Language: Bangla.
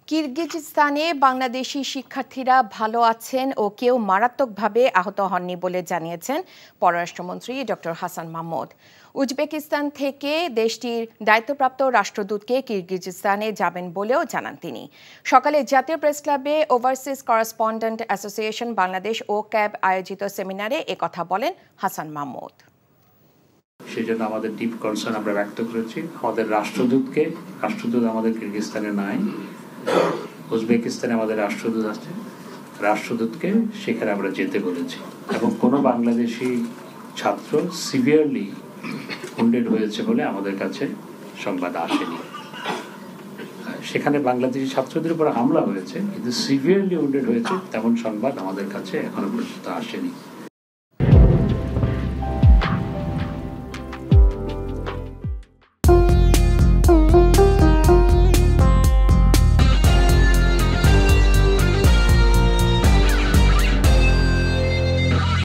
কিরগিজস্তানে বাংলাদেশি শিক্ষার্থীরা ভালো আছেন ও কেউ মারাত্মকভাবে আহত হননি বলে জানিয়েছেন পররাষ্ট্রমন্ত্রী ডক্টর হাসান মাহমুদ। উজবেকিস্তান থেকে দেশটির দায়িত্বপ্রাপ্ত রাষ্ট্রদূতকে কিরগিজস্তানে যাবেন বলেও জানান তিনি। সকালে জাতীয় প্রেস ক্লাবে ওভারসিজ করেসপন্ডেন্ট অ্যাসোসিয়েশন বাংলাদেশ ও ক্যাব আয়োজিত সেমিনারে একথা বলেন হাসান মাহমুদ। সেজন্য আমাদের ডিপ কনসার্ন আমরা ব্যক্ত করেছি। আমাদের রাষ্ট্রদূত আমাদের কিরগিজস্তানে নাই, উজবেকিস্তানে আমাদের রাষ্ট্রদূত আছে, রাষ্ট্রদূতকে সেখানে আমরা যেতে বলেছি। এবং কোনো বাংলাদেশি ছাত্র সিভিয়ারলি উন্ডেড হয়েছে বলে আমাদের কাছে সংবাদ আসেনি। সেখানে বাংলাদেশি ছাত্রদের উপর হামলা হয়েছে, কিন্তু সিভিয়ারলি উন্ডেড হয়েছে তেমন সংবাদ আমাদের কাছে এখনো পর্যন্ত আসেনি।